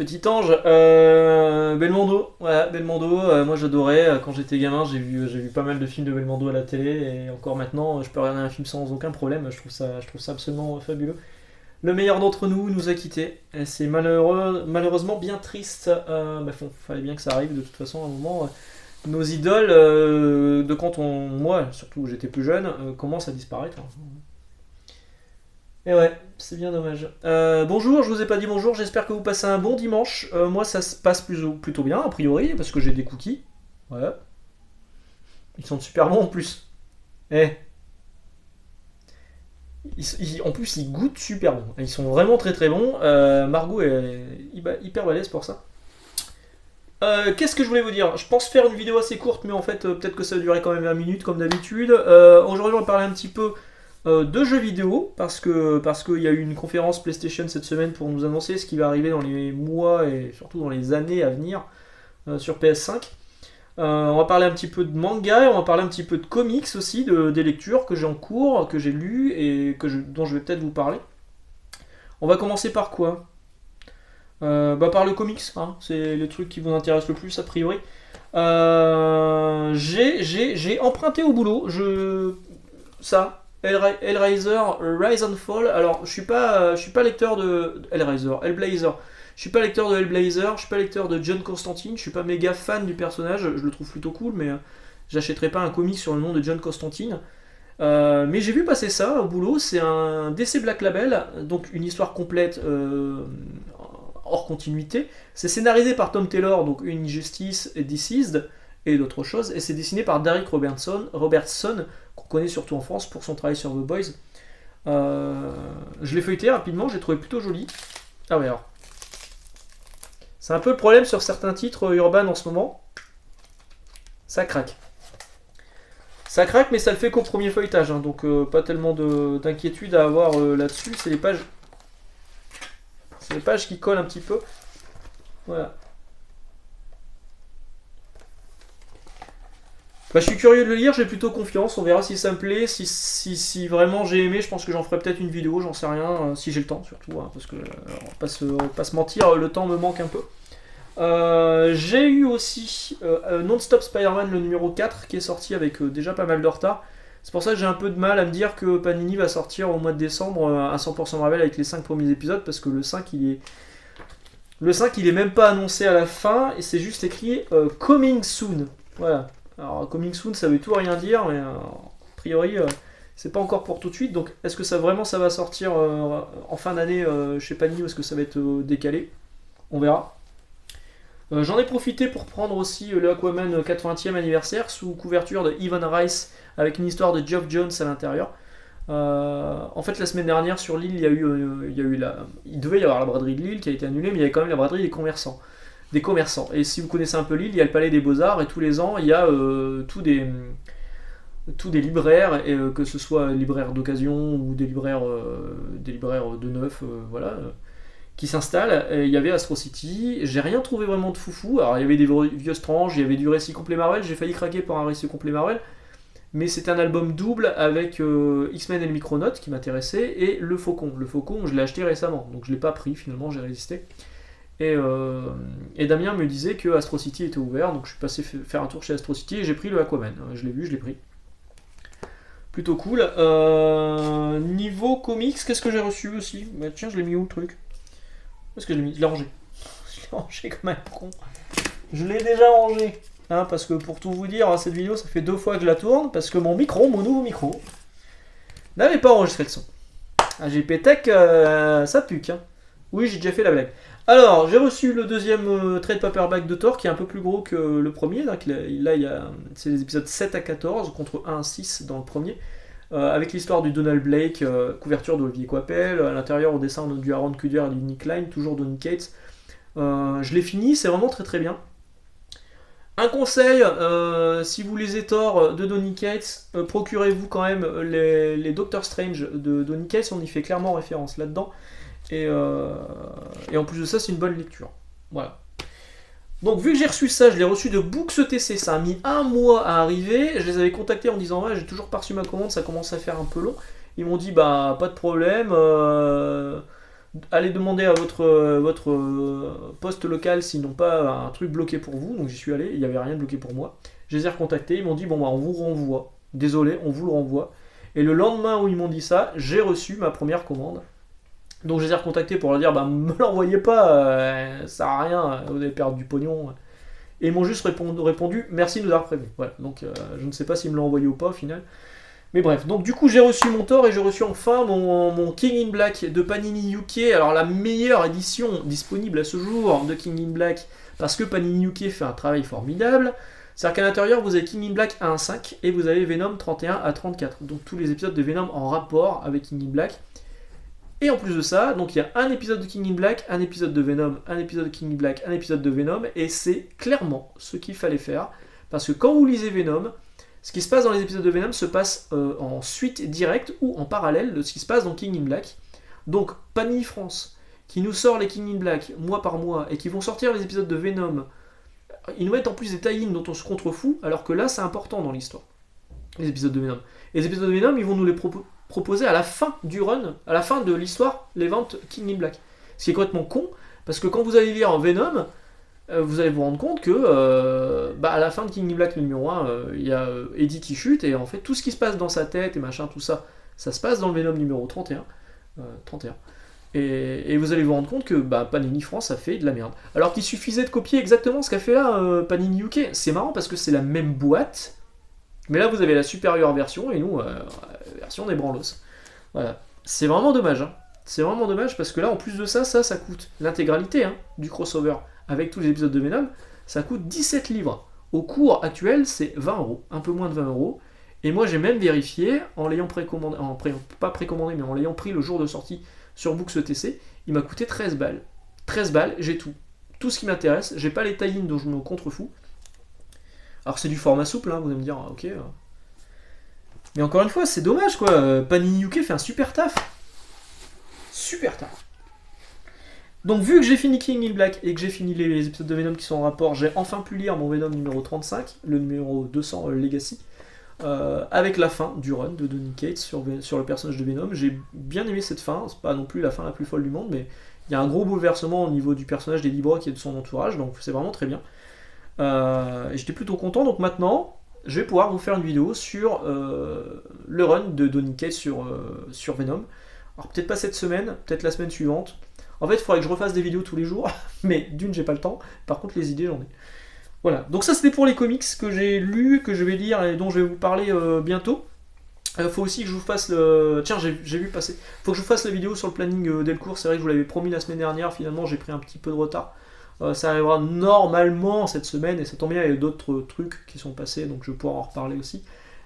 Petit ange, Belmondo, voilà, Belmondo, moi j'adorais, quand j'étais gamin j'ai vu pas mal de films de Belmondo à la télé, et encore maintenant je peux regarder un film sans aucun problème, je trouve ça absolument fabuleux. Le meilleur d'entre nous a quittés, et c'est malheureusement bien triste, fallait bien que ça arrive de toute façon à un moment. Nos idoles, de quand moi surtout j'étais plus jeune, commencent à disparaître, hein. Et ouais, c'est bien dommage. Bonjour, je vous ai pas dit bonjour, j'espère que vous passez un bon dimanche. Moi, ça se passe plutôt bien, a priori, parce que j'ai des cookies. Voilà. Ils sont super bons en plus. Eh, en plus, ils goûtent super bon. Ils sont vraiment très très bons. Margot est hyper balèze pour ça. Qu'est-ce que je voulais vous dire? Je pense faire une vidéo assez courte, mais en fait, peut-être que ça va durer quand même 20 minutes, comme d'habitude. Aujourd'hui, on va parler un petit peu de jeux vidéo, parce qu'il y a eu une conférence PlayStation cette semaine pour nous annoncer ce qui va arriver dans les mois et surtout dans les années à venir sur PS5. On va parler un petit peu de manga, et on va parler un petit peu de comics aussi, des lectures que j'ai en cours, que j'ai lues et dont je vais peut-être vous parler. On va commencer par quoi? Par le comics, hein, c'est le truc qui vous intéresse le plus a priori. J'ai emprunté au boulot, Hellraiser Rise and Fall. Alors je suis pas lecteur de Hellblazer. Je suis pas lecteur de Hellblazer, je suis pas lecteur de John Constantine, je suis pas méga fan du personnage, je le trouve plutôt cool, mais j'achèterai pas un comic sur le nom de John Constantine. Mais j'ai vu passer ça au boulot, c'est un DC Black Label, donc une histoire complète hors continuité. C'est scénarisé par Tom Taylor, donc une Injustice et Deceased et d'autres choses, et c'est dessiné par Derek Robertson, qu'on connaît surtout en France pour son travail sur The Boys. Je l'ai feuilleté rapidement, j'ai trouvé plutôt joli. Ah ouais, alors. C'est un peu le problème sur certains titres urbains en ce moment. Ça craque. Ça craque, mais ça le fait qu'au premier feuilletage, hein, donc pas tellement d'inquiétude à avoir là-dessus. C'est les pages qui collent un petit peu. Voilà. Je suis curieux de le lire, j'ai plutôt confiance. On verra si ça me plaît. Si vraiment j'ai aimé, je pense que j'en ferai peut-être une vidéo, j'en sais rien. Si j'ai le temps, surtout, hein, parce que on va pas se mentir, le temps me manque un peu. J'ai eu aussi Non-Stop Spider-Man le numéro 4 qui est sorti avec déjà pas mal de retard. C'est pour ça que j'ai un peu de mal à me dire que Panini va sortir au mois de décembre à 100% Marvel avec les 5 premiers épisodes, parce que le 5 il est même pas annoncé à la fin, et c'est juste écrit Coming Soon. Voilà. Alors Coming Soon ça veut tout rien dire, mais a priori c'est pas encore pour tout de suite. Donc est-ce que ça va sortir en fin d'année chez Panini, ou est-ce que ça va être décalé? On verra. J'en ai profité pour prendre aussi le Aquaman 80e anniversaire sous couverture de Evan Rice, avec une histoire de Geoff Jones à l'intérieur. En fait, la semaine dernière sur l'île, il devait y avoir la braderie de Lille qui a été annulée, mais il y avait quand même la braderie des commerçants. Et si vous connaissez un peu l'île, il y a le Palais des Beaux-Arts, et tous les ans, il y a tous des libraires, et que ce soit libraires d'occasion ou des libraires de neuf, voilà, qui s'installent. Et il y avait Astro City, j'ai rien trouvé vraiment de foufou. Alors il y avait des vieux Strange, il y avait du récit complet Marvel, j'ai failli craquer pour un récit complet Marvel, mais c'est un album double avec X-Men et le Micronautes qui m'intéressait, et le Faucon. Le Faucon, je l'ai acheté récemment, donc je l'ai pas pris finalement, j'ai résisté. Et Damien me disait que Astro City était ouvert, donc je suis passé faire un tour chez Astro City et j'ai pris le Aquaman. Je l'ai vu, je l'ai pris. Plutôt cool. Niveau comics, qu'est-ce que j'ai reçu aussi? Tiens, je l'ai mis où le truc? Où est-ce que je l'ai mis? Je l'ai rangé. Je l'ai rangé comme un con. Je l'ai déjà rangé. Hein, parce que pour tout vous dire, cette vidéo, ça fait 2 fois que je la tourne, parce que mon nouveau micro, n'avait pas enregistré le son. AGP Tech, ça pue, hein. Oui, j'ai déjà fait la blague. Alors, j'ai reçu le deuxième trade paperback de Thor, qui est un peu plus gros que le premier. Donc, là, c'est les épisodes 7 à 14, contre 1 à 6 dans le premier. Avec l'histoire du Donald Blake, couverture d'Olivier Coipel, à l'intérieur au dessin du Aaron Kuder et du Nick Klein, toujours Donny Cates. Je l'ai fini, c'est vraiment très très bien. Un conseil, si vous lisez Thor de Donny Cates, procurez-vous quand même les Doctor Strange de Donny Cates, on y fait clairement référence là-dedans. Et en plus de ça, c'est une bonne lecture. Voilà. Donc vu que j'ai reçu ça, je l'ai reçu de Books ETC, ça a mis 1 mois à arriver. Je les avais contactés en disant ouais, j'ai toujours pas reçu ma commande, ça commence à faire un peu long. Ils m'ont dit bah pas de problème, allez demander à votre poste local s'ils n'ont pas un truc bloqué pour vous. Donc j'y suis allé, il n'y avait rien de bloqué pour moi. Je les ai recontactés, ils m'ont dit bon bah on vous renvoie. Désolé, on vous le renvoie. Et le lendemain où ils m'ont dit ça, j'ai reçu ma première commande. Donc je les ai recontactés pour leur dire bah me l'envoyez pas, ça sert à rien, vous allez perdre du pognon. Et ils m'ont juste répondu merci de nous avoir prévenu. Voilà, donc je ne sais pas s'ils me l'ont envoyé ou pas au final. Mais bref, donc du coup j'ai reçu mon tort et j'ai reçu enfin mon King in Black de Panini UK. Alors la meilleure édition disponible à ce jour de King in Black, parce que Panini UK fait un travail formidable. C'est-à-dire qu'à l'intérieur vous avez King in Black 1 à 5 et vous avez Venom 31 à 34. Donc tous les épisodes de Venom en rapport avec King in Black. Et en plus de ça, donc il y a un épisode de King in Black, un épisode de Venom, un épisode de King in Black, un épisode de Venom, et c'est clairement ce qu'il fallait faire. Parce que quand vous lisez Venom, ce qui se passe dans les épisodes de Venom se passe en suite directe ou en parallèle de ce qui se passe dans King in Black. Donc Panini France, qui nous sort les King in Black mois par mois, et qui vont sortir les épisodes de Venom, ils nous mettent en plus des tie-ins dont on se contrefout, alors que là c'est important dans l'histoire, les épisodes de Venom. Et les épisodes de Venom, ils vont nous les proposer à la fin du run, à la fin de l'histoire, les ventes King in Black. Ce qui est complètement con, parce que quand vous allez lire Venom, vous allez vous rendre compte que à la fin de King in Black le numéro 1, il y a Eddie qui chute, et en fait tout ce qui se passe dans sa tête et machin, tout ça, ça se passe dans le Venom numéro 31. 31. Et vous allez vous rendre compte que Panini France a fait de la merde. Alors qu'il suffisait de copier exactement ce qu'a fait là Panini UK. C'est marrant parce que c'est la même boîte, mais là vous avez la supérieure version et nous, version des branlos. Voilà. C'est vraiment dommage. Hein. C'est vraiment dommage parce que là en plus de ça, ça coûte l'intégralité du crossover avec tous les épisodes de Venom, ça coûte 17 livres. Au cours actuel, c'est 20 euros, un peu moins de 20 euros. Et moi j'ai même vérifié, en l'ayant précommandé, pas précommandé, mais en l'ayant pris le jour de sortie sur Books ETC, il m'a coûté 13 balles. 13 balles, j'ai tout. Tout ce qui m'intéresse, j'ai pas les tie-ins dont je me contrefous. Alors c'est du format souple, vous allez me dire, ok. Mais encore une fois, c'est dommage quoi. Panini UK fait un super taf. Super taf. Donc vu que j'ai fini King in Black et que j'ai fini les épisodes de Venom qui sont en rapport, j'ai enfin pu lire mon Venom numéro 35, le numéro 200 Legacy, avec la fin du run de Donny Cates sur le personnage de Venom. J'ai bien aimé cette fin, c'est pas non plus la fin la plus folle du monde, mais il y a un gros bouleversement au niveau du personnage d'Eddie Brock et de son entourage, donc c'est vraiment très bien. Et j'étais plutôt content, donc maintenant je vais pouvoir vous faire une vidéo sur le run de Donny Cates sur Venom. Alors peut-être pas cette semaine, peut-être la semaine suivante. En fait, il faudrait que je refasse des vidéos tous les jours, mais d'une, j'ai pas le temps. Par contre, les idées, j'en ai. Voilà. Donc ça, c'était pour les comics que j'ai lus, que je vais lire et dont je vais vous parler bientôt. Faut aussi que je vous fasse le... Tiens, j'ai vu passer. Faut que je vous fasse la vidéo sur le planning Delcourt. C'est vrai que je vous l'avais promis la semaine dernière. Finalement, j'ai pris un petit peu de retard. Ça arrivera normalement cette semaine, et ça tombe bien, il y a d'autres trucs qui sont passés, donc je vais pouvoir en reparler aussi.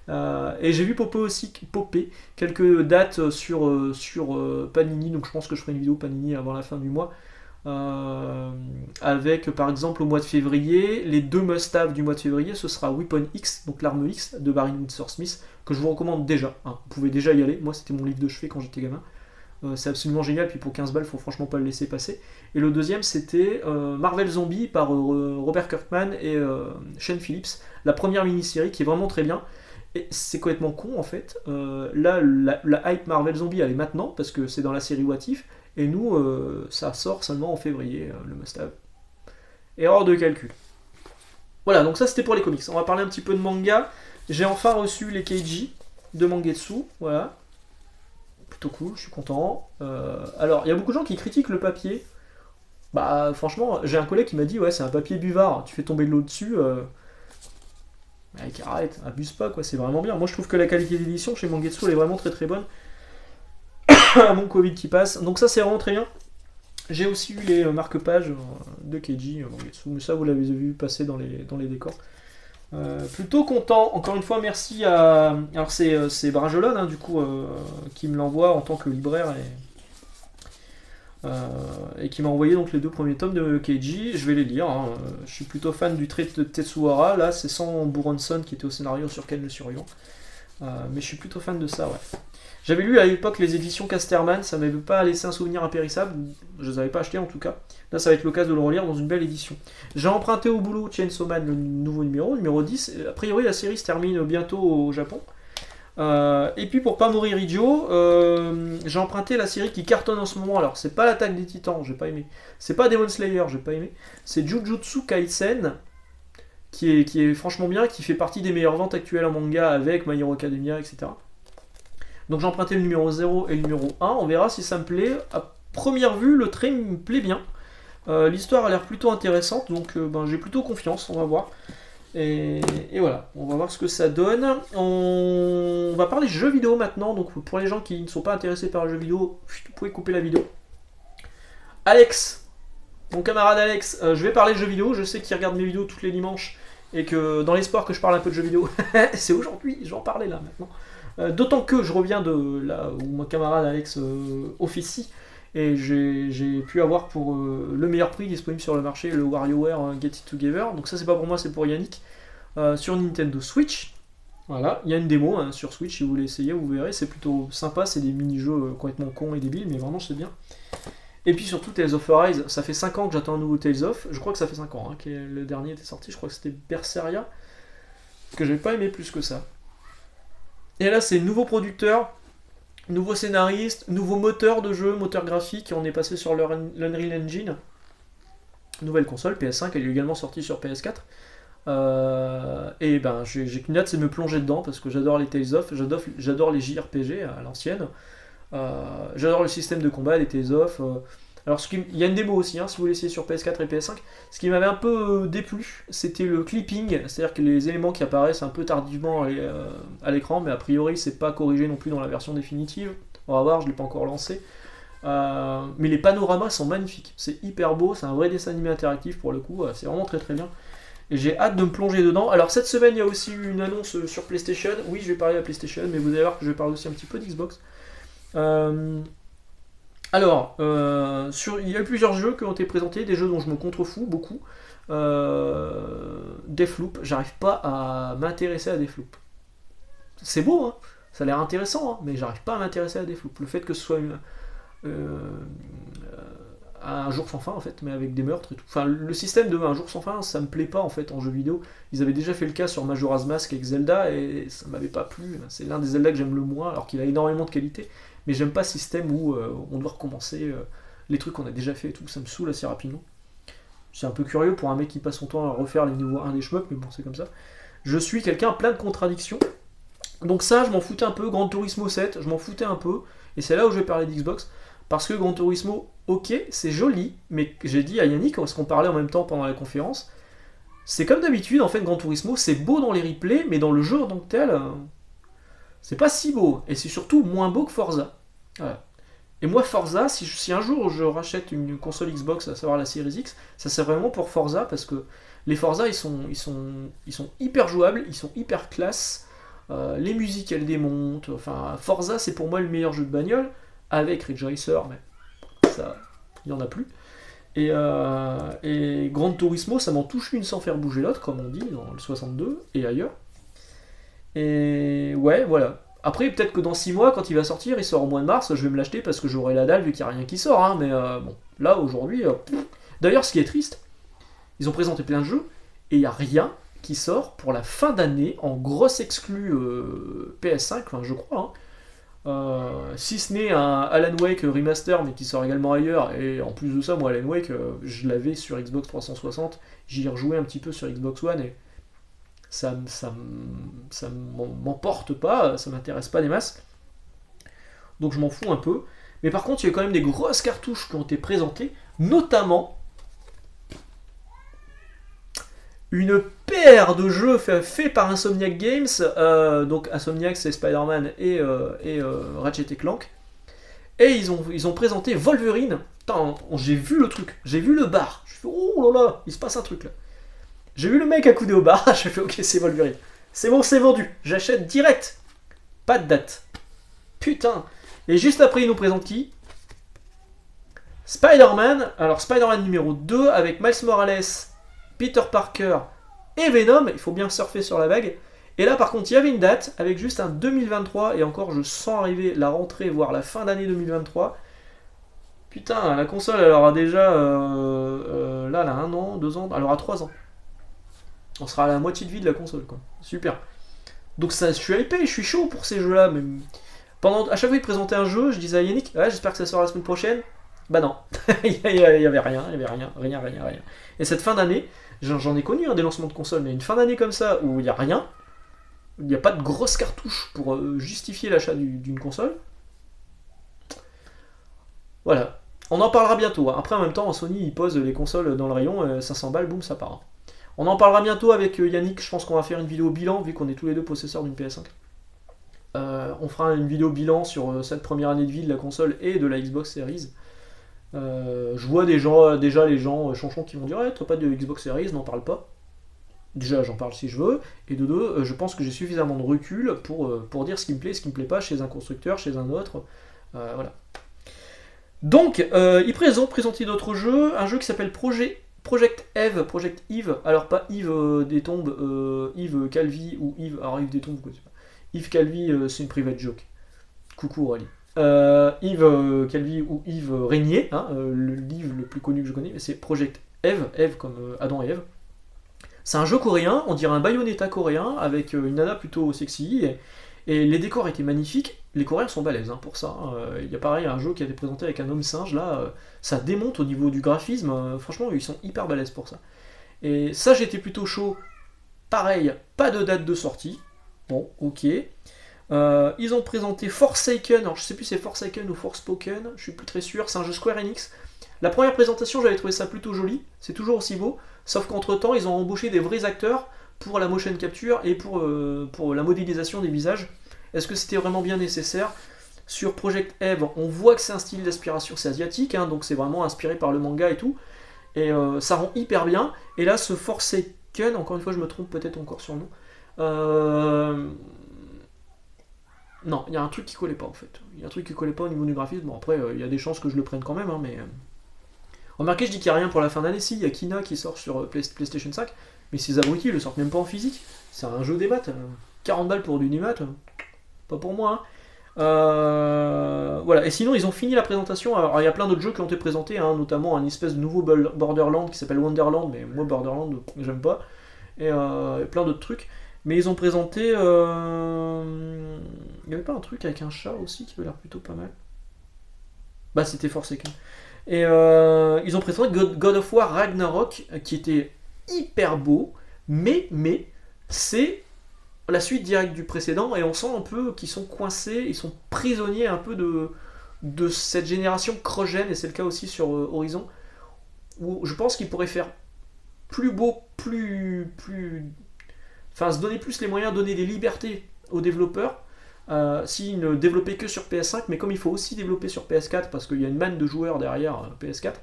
Et j'ai vu popper quelques dates sur Panini, donc je pense que je ferai une vidéo Panini avant la fin du mois, avec par exemple au mois de février, les deux must-have du mois de février, ce sera Weapon X, donc l'arme X de Barry Windsor Smith, que je vous recommande déjà, vous pouvez déjà y aller, moi c'était mon livre de chevet quand j'étais gamin. C'est absolument génial, puis pour 15 balles, faut franchement pas le laisser passer. Et le deuxième, c'était Marvel Zombie par Robert Kirkman et Shane Phillips, la première mini-série qui est vraiment très bien. Et c'est complètement con en fait. Là, la hype Marvel Zombie, elle est maintenant, parce que c'est dans la série What If, et nous, ça sort seulement en février, le must-have. Erreur de calcul. Voilà, donc ça c'était pour les comics. On va parler un petit peu de manga. J'ai enfin reçu les Keiji de Mangetsu, voilà. Plutôt cool, je suis content. Alors, il y a beaucoup de gens qui critiquent le papier. Bah, franchement, j'ai un collègue qui m'a dit, ouais, c'est un papier buvard, tu fais tomber de l'eau dessus. Mec, arrête, abuse pas, quoi, c'est vraiment bien. Moi, je trouve que la qualité d'édition chez Mangetsu, elle est vraiment très très bonne. Mon Covid qui passe. Donc, ça, c'est vraiment très bien. J'ai aussi eu les marque-pages de Keiji Mangetsu, mais ça, vous l'avez vu passer dans les décors. Plutôt content, encore une fois merci à... Alors c'est Brajolon du coup qui me l'envoie en tant que libraire et qui m'a envoyé donc les deux premiers tomes de Keiji. Je vais les lire, je suis plutôt fan du trait de Tetsuhara, là c'est sans Buronson qui était au scénario sur Ken le Survivant, mais je suis plutôt fan de ça, ouais. J'avais lu à l'époque les éditions Casterman, ça m'avait pas laissé un souvenir impérissable, je les avais pas achetés en tout cas. Là ça va être l'occasion de le relire dans une belle édition. J'ai emprunté au boulot Chainsaw Man, le nouveau numéro 10. A priori la série se termine bientôt au Japon. Et puis pour pas mourir idiot, j'ai emprunté la série qui cartonne en ce moment. Alors c'est pas l'Attaque des Titans, j'ai pas aimé. C'est pas Demon Slayer, j'ai pas aimé. C'est Jujutsu Kaisen, qui est franchement bien, qui fait partie des meilleures ventes actuelles en manga avec My Hero Academia, etc. Donc j'ai emprunté le numéro 0 et le numéro 1, on verra si ça me plaît. À première vue, le trait me plaît bien. L'histoire a l'air plutôt intéressante, donc j'ai plutôt confiance, on va voir. Et voilà, on va voir ce que ça donne. On va parler jeux vidéo maintenant, donc pour les gens qui ne sont pas intéressés par les jeux vidéo, vous pouvez couper la vidéo. Alex, mon camarade Alex, je vais parler jeux vidéo, je sais qu'il regarde mes vidéos tous les dimanches, et que dans l'espoir que je parle un peu de jeux vidéo, c'est aujourd'hui, je vais en parler là maintenant. D'autant que je reviens de là où mon camarade Alex officie, et j'ai pu avoir pour le meilleur prix disponible sur le marché le WarioWare Get It Together. Donc ça c'est pas pour moi, c'est pour Yannick, sur Nintendo Switch. Voilà, il y a une démo hein, sur Switch, si vous voulez essayer, vous verrez, c'est plutôt sympa, c'est des mini-jeux complètement cons et débiles, mais vraiment c'est bien. Et puis surtout Tales of Arise, ça fait 5 ans que j'attends un nouveau Tales of, je crois que ça fait 5 ans hein, que le dernier était sorti, je crois que c'était Berseria, que j'ai pas aimé plus que ça. Et là c'est nouveau producteur, nouveau scénariste, nouveau moteur de jeu, moteur graphique, on est passé sur l'Unreal Engine. Nouvelle console, PS5, elle est également sortie sur PS4. Et ben j'ai qu'une hâte, c'est de me plonger dedans parce que j'adore les Tales of, j'adore les JRPG à l'ancienne. J'adore le système de combat des Tales of. Alors il y a une démo aussi, hein, si vous voulez essayer sur PS4 et PS5. Ce qui m'avait un peu déplu, c'était le clipping, c'est-à-dire que les éléments qui apparaissent un peu tardivement à l'écran, mais a priori c'est pas corrigé non plus dans la version définitive. On va voir, je l'ai pas encore lancé. Mais les panoramas sont magnifiques, c'est hyper beau, c'est un vrai dessin animé interactif pour le coup, c'est vraiment très très bien. Et j'ai hâte de me plonger dedans. Alors cette semaine il y a aussi eu une annonce sur PlayStation. Oui, je vais parler de la PlayStation, mais vous allez voir que je vais parler aussi un petit peu d'Xbox. Alors, il y a eu plusieurs jeux qui ont été présentés, des jeux dont je me contrefous beaucoup. Deathloop, j'arrive pas à m'intéresser à Deathloop. C'est beau, hein, ça a l'air intéressant, hein, mais j'arrive pas à m'intéresser à Deathloop. Le fait que ce soit un jour sans fin en fait, mais avec des meurtres et tout. Enfin, le système de un jour sans fin, ça me plaît pas en fait en jeu vidéo. Ils avaient déjà fait le cas sur Majora's Mask avec Zelda et ça m'avait pas plu. C'est l'un des Zelda que j'aime le moins, alors qu'il a énormément de qualité. Mais j'aime pas ce système où on doit recommencer les trucs qu'on a déjà fait et tout. Ça me saoule assez rapidement. C'est un peu curieux pour un mec qui passe son temps à refaire les niveaux 1 des shmups, mais bon, c'est comme ça. Je suis quelqu'un plein de contradictions. Donc ça, je m'en foutais un peu. Gran Turismo 7, je m'en foutais un peu. Et c'est là où je vais parler d'Xbox. Parce que Gran Turismo, ok, c'est joli, mais j'ai dit à Yannick, parce qu'on parlait en même temps pendant la conférence, c'est comme d'habitude, en fait, Gran Turismo, c'est beau dans les replays, mais dans le jeu en tant que tel, c'est pas si beau. Et c'est surtout moins beau que Forza. Voilà. Et moi, Forza, si un jour je rachète une console Xbox, à savoir la Series X, ça c'est vraiment pour Forza, parce que les Forza, ils sont hyper jouables, ils sont hyper classe, les musiques, elles démontent, enfin, Forza, c'est pour moi le meilleur jeu de bagnole, avec Ridge Racer, mais ça, il n'y en a plus. Et Gran Turismo, ça m'en touche une sans faire bouger l'autre, comme on dit dans le 62 et ailleurs. Et ouais, voilà. Après, peut-être que dans 6 mois, quand il va sortir, il sort au mois de mars, je vais me l'acheter parce que j'aurai la dalle vu qu'il n'y a rien qui sort. Hein, mais bon, là, aujourd'hui... D'ailleurs, ce qui est triste, ils ont présenté plein de jeux, et il n'y a rien qui sort pour la fin d'année en grosse exclu PS5, enfin, je crois. Hein. Si ce n'est un Alan Wake remaster, mais qui sort également ailleurs, et en plus de ça, moi, Alan Wake, je l'avais sur Xbox 360, j'y ai rejoué un petit peu sur Xbox One, et ça m'emporte pas, ça m'intéresse pas des masses, donc je m'en fous un peu. Mais par contre, il y a quand même des grosses cartouches qui ont été présentées, notamment une paire de jeux faits par Insomniac Games, donc Insomniac c'est Spider-Man et Ratchet & Clank, et ils ont présenté Wolverine. Putain, j'ai vu le truc, j'ai vu le bar, je fais oh là là, il se passe un truc là. J'ai vu le mec accoudé au bar, je fais ok, c'est Wolverine. C'est bon, c'est vendu, j'achète direct. Pas de date. Putain. Et juste après, il nous présente qui? Spider-Man. Alors, Spider-Man numéro 2 avec Miles Morales, Peter Parker et Venom. Il faut bien surfer sur la vague. Et là, par contre, il y avait une date avec juste un 2023. Et encore, je sens arriver la rentrée, voire la fin d'année 2023. Putain, la console, elle aura déjà... là, elle a 1 an, 2 ans... Elle aura 3 ans. On sera à la moitié de vie de la console, quoi. Super. Donc ça, je suis hypé, je suis chaud pour ces jeux-là. Mais à chaque fois qu'il présentait un jeu, je disais à Yannick, ouais, j'espère que ça sort la semaine prochaine. Bah non, il y avait rien, rien. Et cette fin d'année, j'en ai connu des lancements de consoles, mais une fin d'année comme ça où il n'y a rien, il n'y a pas de grosse cartouche pour justifier l'achat d'une console. Voilà. On en parlera bientôt. Après, en même temps, Sony, il pose les consoles dans le rayon, 500 balles, boum, ça part. On en parlera bientôt avec Yannick. Je pense qu'on va faire une vidéo bilan, vu qu'on est tous les deux possesseurs d'une PS5. On fera une vidéo bilan sur cette première année de vie de la console et de la Xbox Series. Je vois déjà les gens chanchons qui vont dire ouais, toi pas de Xbox Series, n'en parle pas. Déjà, j'en parle si je veux. Et de deux, je pense que j'ai suffisamment de recul pour dire ce qui me plaît, ce qui me plaît pas chez un constructeur, chez un autre. Voilà. Donc, ils ont présenté d'autres jeux. Un jeu qui s'appelle Project Eve. Alors, pas Yves des Tombes, Yves Calvi ou Yves. Alors, Yves des Tombes, quoi, c'est pas. Yves Calvi, c'est une private joke. Coucou Aurélie. Yves Calvi ou Yves Régnier, hein, le livre le plus connu que je connais, c'est Project Eve, Eve comme Adam et Eve. C'est un jeu coréen, on dirait un Bayonetta coréen, avec une nana plutôt sexy, et les décors étaient magnifiques. Les Coréens sont balèzes pour ça. Il y a pareil un jeu qui a été présenté avec un homme singe, là, ça démonte au niveau du graphisme, franchement ils sont hyper balèzes pour ça. Et ça j'étais plutôt chaud. Pareil, pas de date de sortie. Bon, ok. Ils ont présenté Forsaken, alors je sais plus si c'est Forsaken ou Forspoken, je suis plus très sûr, c'est un jeu Square Enix. La première présentation, j'avais trouvé ça plutôt joli, c'est toujours aussi beau, sauf qu'entre temps, ils ont embauché des vrais acteurs pour la motion capture et pour la modélisation des visages. Est-ce que c'était vraiment bien nécessaire? Sur Project Eve, on voit que c'est un style d'inspiration, c'est asiatique, hein, donc c'est vraiment inspiré par le manga et tout, et ça rend hyper bien. Et là, ce Forsaken, encore une fois, je me trompe peut-être encore sur le nom. Non, il y a un truc qui collait pas en fait. Il y a un truc qui collait pas au niveau du graphisme. Bon, après, il y a des chances que je le prenne quand même, hein, mais. Remarquez, je dis qu'il n'y a rien pour la fin d'année. Si, il y a Kina qui sort sur PlayStation 5, mais ces abrutis, ils le sortent même pas en physique. C'est un jeu des maths. 40 balles pour du maths, pas pour moi. Voilà, et sinon, ils ont fini la présentation. Alors, il y a plein d'autres jeux qui ont été présentés, hein, notamment un espèce de nouveau Borderland qui s'appelle Wonderland, mais moi, Borderland, j'aime pas. Et plein d'autres trucs. Mais ils ont présenté. Il n'y avait pas un truc avec un chat aussi qui avait l'air plutôt pas mal. Bah, c'était Forsaken. Et ils ont présenté God of War Ragnarok qui était hyper beau, mais c'est la suite directe du précédent et on sent un peu qu'ils sont coincés, ils sont prisonniers un peu de cette génération cross-gen, et c'est le cas aussi sur Horizon, où je pense qu'ils pourraient faire plus beau, enfin se donner plus les moyens, donner des libertés aux développeurs, s'ils ne développaient que sur PS5, mais comme il faut aussi développer sur PS4 parce qu'il y a une manne de joueurs derrière PS4,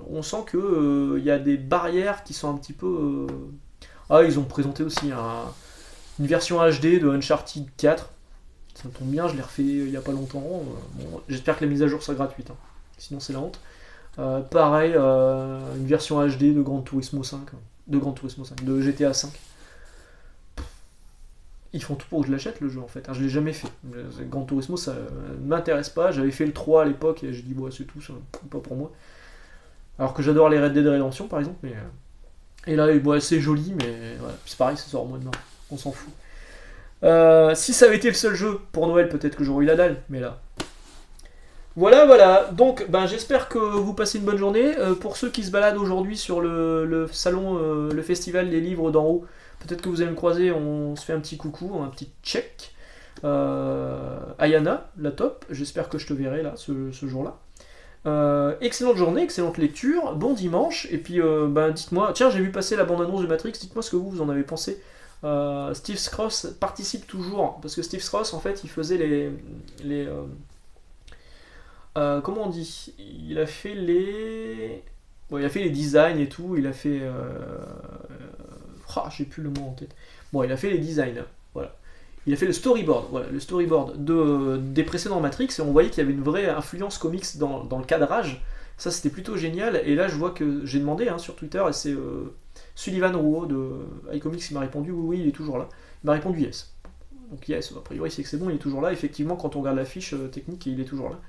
on sent qu'il y a des barrières qui sont un petit peu. Ils ont présenté aussi une version HD de Uncharted 4. Ça tombe bien, je l'ai refait il n'y a pas longtemps. Bon, j'espère que la mise à jour sera gratuite, hein. Sinon c'est la honte. Pareil, une version HD de Gran Turismo 5. De GTA 5. Ils font tout pour que je l'achète le jeu en fait. Je l'ai jamais fait. Gran Turismo ça ne m'intéresse pas. J'avais fait le 3 à l'époque et j'ai dit bon, c'est tout, ça, pas pour moi. Alors que j'adore les Red Dead Redemption par exemple. Mais, et là c'est joli, mais voilà. C'est pareil, ça sort au mois de mars. On s'en fout. Si ça avait été le seul jeu pour Noël, peut-être que j'aurais eu la dalle. Mais là. Voilà. Donc, j'espère que vous passez une bonne journée. Pour ceux qui se baladent aujourd'hui sur le salon, le festival des livres d'en haut, peut-être que vous allez me croiser, on se fait un petit coucou, un petit check. Ayana, la top, j'espère que je te verrai là, ce jour-là. Excellente journée, excellente lecture, bon dimanche, et puis dites-moi, tiens, j'ai vu passer la bande-annonce de Matrix, dites-moi ce que vous en avez pensé. Steve Scross participe toujours, parce que Steve Scross, en fait, il faisait les comment on dit, il a fait les designs et tout, il a fait j'ai plus le mot en tête. Bon, il a fait les designs, voilà. Il a fait le storyboard, des précédents Matrix, et on voyait qu'il y avait une vraie influence comics dans le cadrage. Ça, c'était plutôt génial. Et là, je vois que j'ai demandé sur Twitter, et c'est Sullivan Rouault de iComics qui m'a répondu oui, il est toujours là. Il m'a répondu yes. Donc yes, a priori, c'est que c'est bon, il est toujours là. Effectivement, quand on regarde la fiche technique, il est toujours là.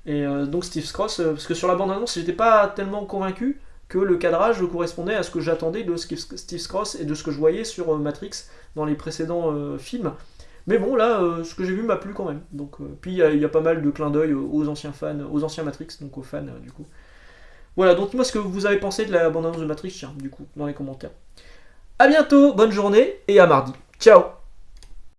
Et donc Steve Scross, parce que sur la bande-annonce, j'étais pas tellement convaincu, que le cadrage correspondait à ce que j'attendais de Steve Cross et de ce que je voyais sur Matrix dans les précédents films. Mais bon, là, ce que j'ai vu m'a plu quand même. Donc, puis il y a pas mal de clins d'œil aux anciens fans, aux anciens Matrix, donc aux fans du coup. Voilà, donc moi ce que vous avez pensé de la bande-annonce de Matrix, tiens, du coup, dans les commentaires. A bientôt, bonne journée et à mardi. Ciao.